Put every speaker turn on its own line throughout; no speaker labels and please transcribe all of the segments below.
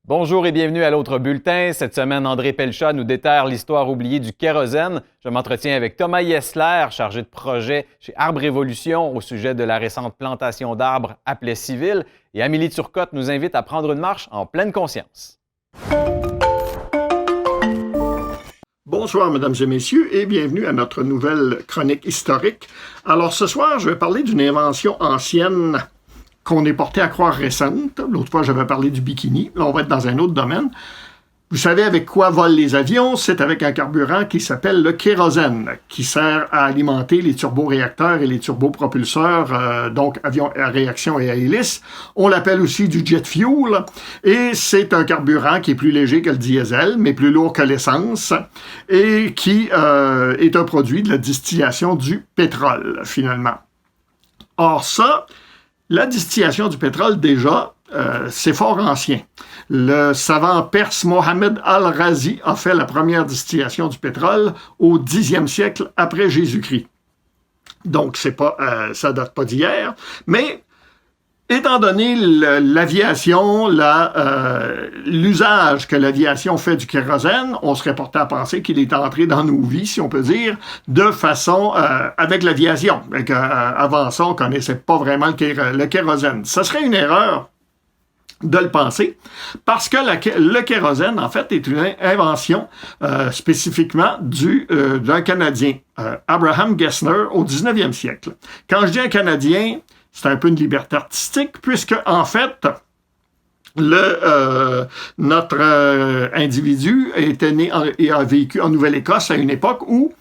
Bonjour et bienvenue à l'autre bulletin. Cette semaine, André Pelchat nous déterre l'histoire oubliée du kérosène. Je m'entretiens avec Thomas Yesler, chargé de projet chez Arbre Évolution au sujet de la récente plantation d'arbres à Plessisville. Et Amélie Turcotte nous invite à prendre une marche en pleine conscience.
Bonsoir, mesdames et messieurs, et bienvenue à notre nouvelle chronique historique. Alors, ce soir, je vais parler d'une invention ancienne qu'on est porté à croire récente. L'autre fois, j'avais parlé du bikini. Là, on va être dans un autre domaine. Vous savez avec quoi volent les avions? C'est avec un carburant qui s'appelle le kérosène, qui sert à alimenter les turboréacteurs et les turbopropulseurs, donc avions à réaction et à hélice. On l'appelle aussi du jet fuel, et c'est un carburant qui est plus léger que le diesel, mais plus lourd que l'essence, et qui est un produit de la distillation du pétrole, finalement. Or ça, la distillation du pétrole, déjà, c'est fort ancien. Le savant perse Mohammed al-Razi a fait la première distillation du pétrole au 10e siècle après Jésus-Christ. Donc, ça date pas d'hier, mais étant donné l'aviation, l'usage que l'aviation fait du kérosène, on serait porté à penser qu'il est entré dans nos vies, si on peut dire, de façon avec l'aviation. Avant ça, on ne connaissait pas vraiment le kérosène. Ça serait une erreur de le penser, parce que le kérosène, en fait, est une invention spécifiquement d'un Canadien, Abraham Gessner, au 19e siècle. Quand je dis un Canadien, c'est un peu une liberté artistique, puisque, en fait, notre individu était né et a vécu en Nouvelle-Écosse à une époque où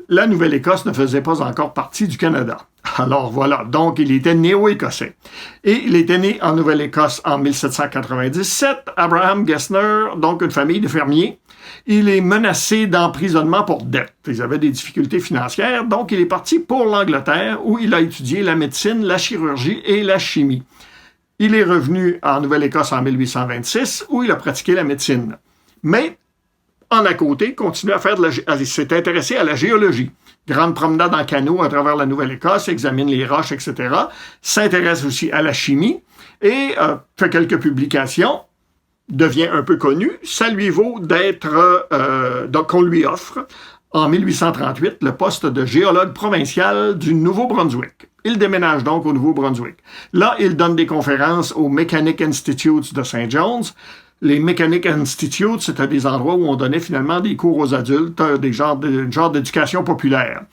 la Nouvelle-Écosse ne faisait pas encore partie du Canada. Alors voilà, donc il était néo-écossais. Et il était né en Nouvelle-Écosse en 1797. Abraham Gessner, donc une famille de fermiers. Il est menacé d'emprisonnement pour dette. Ils avaient des difficultés financières, donc il est parti pour l'Angleterre où il a étudié la médecine, la chirurgie et la chimie. Il est revenu en Nouvelle-Écosse en 1826 où il a pratiqué la médecine. Mais en à côté, continue à faire s'est intéressé à la géologie. Grande promenade en canot à travers la Nouvelle-Écosse, examine les roches, etc. S'intéresse aussi à la chimie et fait quelques publications, devient un peu connu. Ça lui vaut donc on lui offre en 1838 le poste de géologue provincial du Nouveau-Brunswick. Il déménage donc au Nouveau-Brunswick. Là, il donne des conférences au Mechanic Institute de St. John's. Les Mechanic Institutes, c'était des endroits où on donnait finalement des cours aux adultes, des genres d'éducation populaire.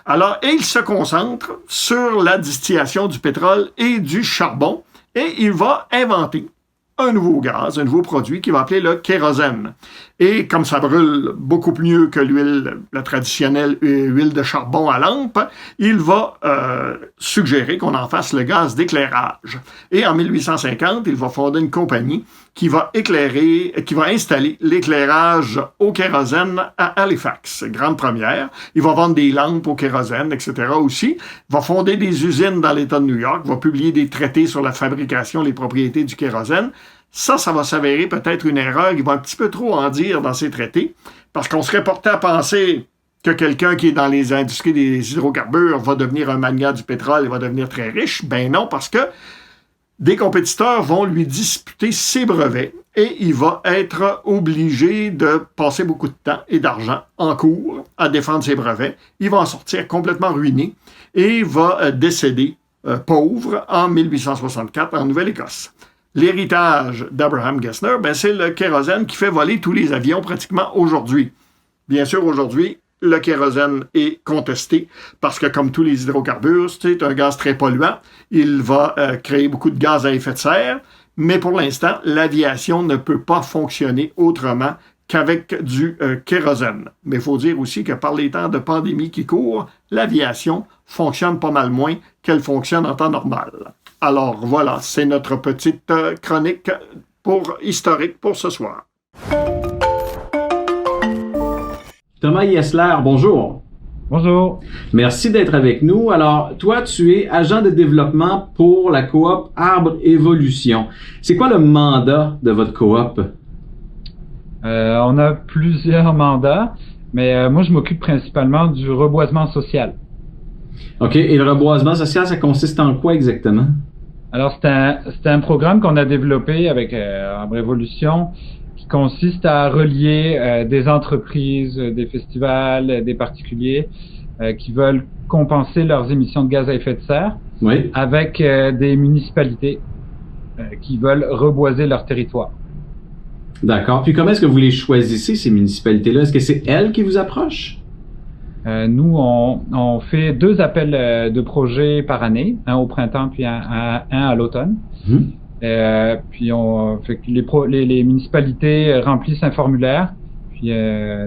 Alors, et il se concentre sur la distillation du pétrole et du charbon, et il va inventer un nouveau gaz, un nouveau produit qu'il va appeler le kérosène. Et comme ça brûle beaucoup mieux que l'huile, la traditionnelle huile de charbon à lampe, il va suggérer qu'on en fasse le gaz d'éclairage. Et en 1850, il va fonder une compagnie qui va installer l'éclairage au kérosène à Halifax. Grande première. Il va vendre des lampes au kérosène, etc. aussi. Il va fonder des usines dans l'État de New York, va publier des traités sur la fabrication et les propriétés du kérosène. Ça va s'avérer peut-être une erreur. Il va un petit peu trop en dire dans ces traités, parce qu'on serait porté à penser que quelqu'un qui est dans les industries des hydrocarbures va devenir un magnat du pétrole et va devenir très riche. Ben non, parce que des compétiteurs vont lui disputer ses brevets et il va être obligé de passer beaucoup de temps et d'argent en cours à défendre ses brevets. Il va en sortir complètement ruiné et va décéder pauvre en 1864 en Nouvelle-Écosse. L'héritage d'Abraham Gessner, c'est le kérosène qui fait voler tous les avions pratiquement aujourd'hui. Bien sûr, aujourd'hui, le kérosène est contesté parce que, comme tous les hydrocarbures, c'est un gaz très polluant. Il va créer beaucoup de gaz à effet de serre, mais pour l'instant, l'aviation ne peut pas fonctionner autrement qu'avec du kérosène. Mais il faut dire aussi que par les temps de pandémie qui courent, l'aviation fonctionne pas mal moins qu'elle fonctionne en temps normal. Alors voilà, c'est notre petite chronique historique pour ce soir.
Thomas Yesler, bonjour.
Bonjour.
Merci d'être avec nous. Alors, toi, tu es agent de développement pour la coop Arbre Évolution. C'est quoi le mandat de votre coop?
On a plusieurs mandats, mais moi, je m'occupe principalement du reboisement social.
OK. Et le reboisement social, ça consiste en quoi exactement?
Alors, c'est un programme qu'on a développé avec Arbre Évolution qui consiste à relier des entreprises, des festivals, des particuliers qui veulent compenser leurs émissions de gaz à effet de serre
Oui.
avec des municipalités qui veulent reboiser leur territoire.
D'accord. Puis comment est-ce que vous les choisissez, ces municipalités-là? Est-ce que c'est elles qui vous approchent?
Nous, on fait 2 appels de projets par année, un au printemps puis un à l'automne. Puis on fait que les municipalités remplissent un formulaire, puis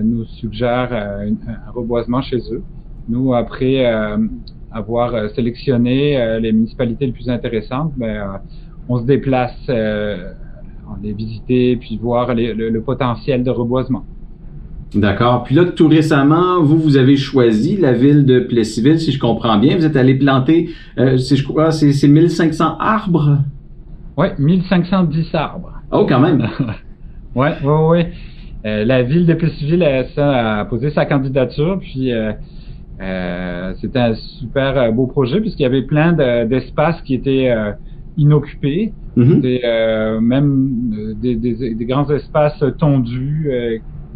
nous suggèrent un reboisement chez eux. Nous, après avoir sélectionné les municipalités les plus intéressantes, on se déplace, on les visiter, puis voir le potentiel de reboisement.
D'accord. Puis là, tout récemment, vous avez choisi la ville de Plessisville, si je comprends bien. Vous êtes allé planter, je crois, c'est 1500 arbres?
Oui, 1510 arbres.
Oh, quand même!
Oui. La ville de Plessisville a posé sa candidature, puis c'était un super beau projet, puisqu'il y avait plein d'espaces qui étaient inoccupés, même des grands espaces tondus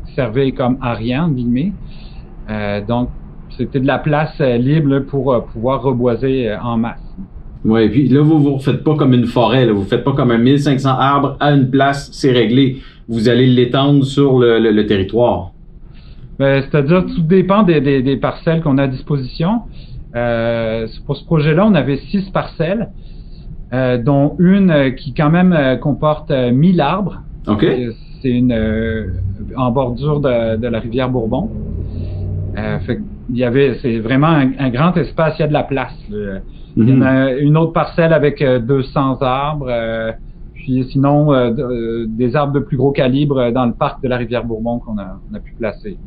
qui servaient comme ariens, guillemets. Donc, c'était de la place libre pour pouvoir reboiser en masse.
Oui, puis là, vous ne faites pas comme une forêt, là. Vous ne faites pas comme un 1500 arbres à une place, c'est réglé. Vous allez l'étendre sur le territoire.
C'est-à-dire, tout dépend des parcelles qu'on a à disposition. Pour ce projet-là, on avait 6 parcelles, dont une qui quand même comporte 1000 arbres.
OK.
C'est en bordure de la rivière Bourbon. C'est vraiment un grand espace, il y a de la place. Il y en a une autre parcelle avec 200 arbres, puis sinon des arbres de plus gros calibre dans le parc de la rivière Bourbon qu'on a pu placer.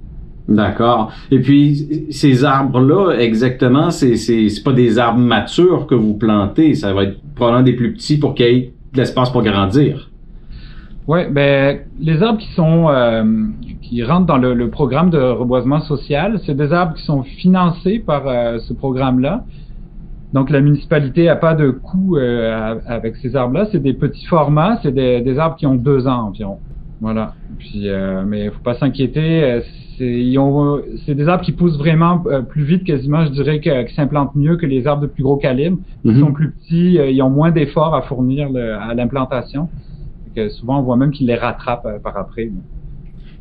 D'accord. Et puis, ces arbres-là, exactement, c'est pas des arbres matures que vous plantez. Ça va être probablement des plus petits pour qu'il y ait de l'espace pour grandir.
Oui, les arbres qui rentrent dans le programme de reboisement social, c'est des arbres qui sont financés par ce programme-là. Donc, la municipalité n'a pas de coût avec ces arbres-là. C'est des petits formats, c'est des arbres qui ont 2 ans environ. Voilà. Puis, mais il faut pas s'inquiéter. C'est des arbres qui poussent vraiment plus vite, quasiment, je dirais, qui s'implantent mieux que les arbres de plus gros calibre. Ils sont plus petits, ils ont moins d'efforts à fournir à l'implantation. Souvent, on voit même qu'ils les rattrapent par après.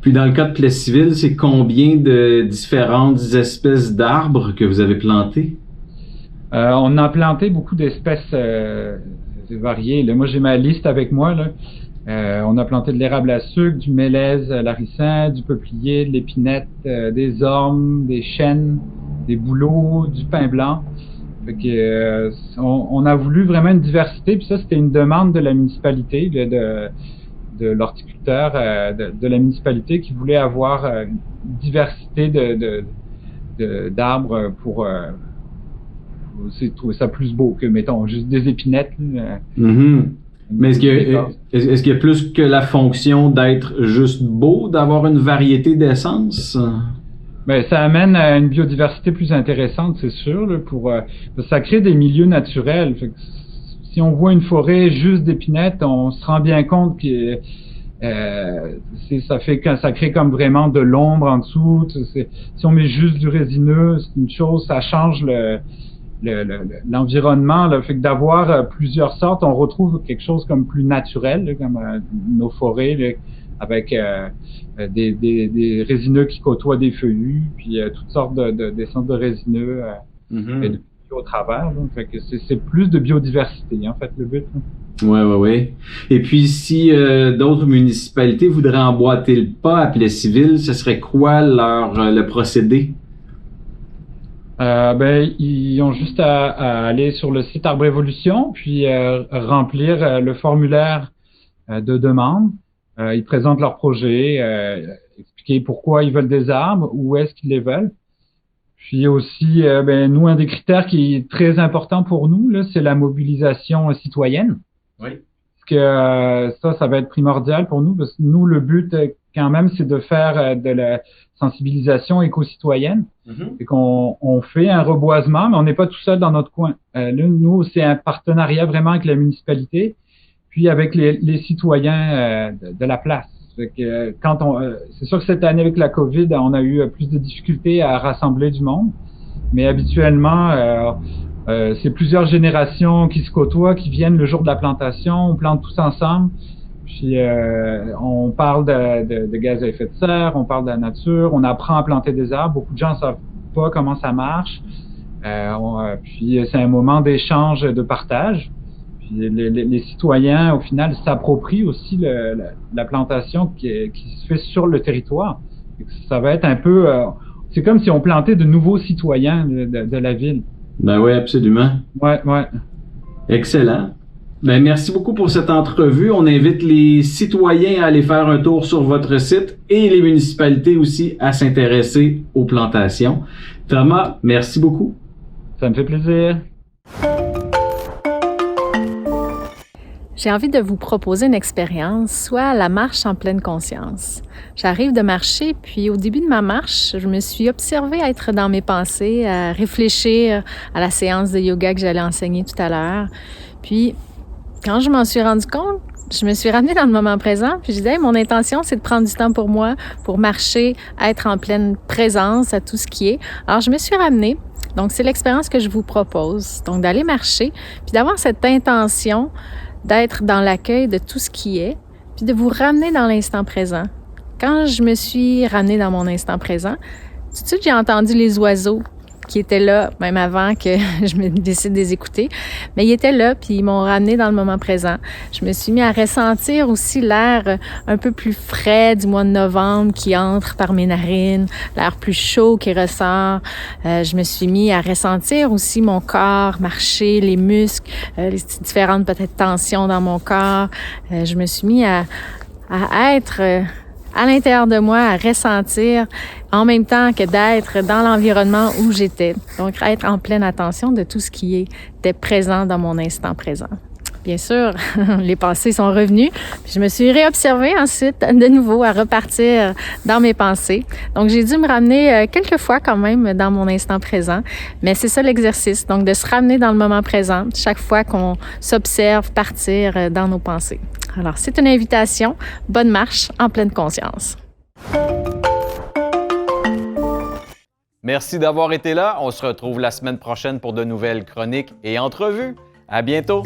Puis dans le cas de Plessisville, c'est combien de différentes espèces d'arbres que vous avez plantées?
On a planté beaucoup d'espèces variées. Là, moi, j'ai ma liste avec moi. Là. On a planté de l'érable à sucre, du mélèze laricin, du peuplier, de l'épinette, des ormes, des chênes, des bouleaux, du pin blanc. Fait que, on a voulu vraiment une diversité, puis ça, c'était une demande de la municipalité, de l'horticulteur de la municipalité qui voulait avoir une diversité d'arbres pour aussi trouver ça plus beau que, mettons, juste des épinettes.
Mais est-ce qu'il y a plus que la fonction d'être juste beau, d'avoir une variété d'essences?
Ça amène à une biodiversité plus intéressante, c'est sûr, là, ça crée des milieux naturels. Fait que si on voit une forêt juste d'épinettes, on se rend bien compte que ça crée comme vraiment de l'ombre en dessous. Si on met juste du résineux, c'est une chose, ça change l'environnement. Là, fait que d'avoir plusieurs sortes, on retrouve quelque chose comme plus naturel, là, comme nos forêts. Là, avec des résineux qui côtoient des feuillus, puis toutes sortes des centres de résineux et de au travers. Donc, fait que c'est plus de biodiversité, en fait, le but.
Oui. Et puis, si d'autres municipalités voudraient emboîter le pas à Plessisville, ce serait quoi le procédé?
Ils ont juste à aller sur le site Arbre Évolution, puis remplir le formulaire de demande. Ils présentent leur projet, expliquer pourquoi ils veulent des arbres, où est-ce qu'ils les veulent. Puis aussi, nous, un des critères qui est très important pour nous, là, c'est la mobilisation citoyenne.
Oui.
que ça va être primordial pour nous, parce que nous, le but, quand même, c'est de faire de la sensibilisation éco-citoyenne. Et qu'on fait un reboisement, mais on n'est pas tout seul dans notre coin. Là, nous, c'est un partenariat vraiment avec la municipalité, puis avec les citoyens de la place. Fait que, c'est sûr que cette année, avec la COVID, on a eu plus de difficultés à rassembler du monde, mais habituellement, c'est plusieurs générations qui se côtoient, qui viennent le jour de la plantation, on plante tous ensemble. Puis on parle de gaz à effet de serre, on parle de la nature, on apprend à planter des arbres. Beaucoup de gens ne savent pas comment ça marche. Puis c'est un moment d'échange, de partage. Puis les citoyens, au final, s'approprient aussi la plantation qui se fait sur le territoire. Ça va être un peu... c'est comme si on plantait de nouveaux citoyens de la ville.
Ben oui, absolument.
Ouais.
Excellent. Ben, merci beaucoup pour cette entrevue. On invite les citoyens à aller faire un tour sur votre site et les municipalités aussi à s'intéresser aux plantations. Thomas, merci beaucoup.
Ça me fait plaisir.
J'ai envie de vous proposer une expérience, soit la marche en pleine conscience. J'arrive de marcher, puis au début de ma marche, je me suis observée être dans mes pensées, à réfléchir à la séance de yoga que j'allais enseigner tout à l'heure. Puis, quand je m'en suis rendu compte, je me suis ramenée dans le moment présent, puis je disais, mon intention, c'est de prendre du temps pour moi, pour marcher, être en pleine présence à tout ce qui est. Alors, je me suis ramenée. Donc, c'est l'expérience que je vous propose. Donc, d'aller marcher, puis d'avoir cette intention d'être dans l'accueil de tout ce qui est, puis de vous ramener dans l'instant présent. Quand je me suis ramenée dans mon instant présent, tout de suite, j'ai entendu les oiseaux qui étaient là, même avant que je me décide de les écouter. Mais ils étaient là, puis ils m'ont ramené dans le moment présent. Je me suis mis à ressentir aussi l'air un peu plus frais du mois de novembre qui entre par mes narines, l'air plus chaud qui ressort. Je me suis mis à ressentir aussi mon corps marcher, les muscles, les différentes peut-être tensions dans mon corps. Je me suis mis à être... à l'intérieur de moi, à ressentir en même temps que d'être dans l'environnement où j'étais. Donc, être en pleine attention de tout ce qui était présent dans mon instant présent. Bien sûr, les pensées sont revenues. Puis je me suis réobservée ensuite de nouveau à repartir dans mes pensées. Donc, j'ai dû me ramener quelques fois quand même dans mon instant présent. Mais c'est ça l'exercice. Donc, de se ramener dans le moment présent chaque fois qu'on s'observe partir dans nos pensées. Alors, c'est une invitation. Bonne marche en pleine conscience.
Merci d'avoir été là. On se retrouve la semaine prochaine pour de nouvelles chroniques et entrevues. À bientôt!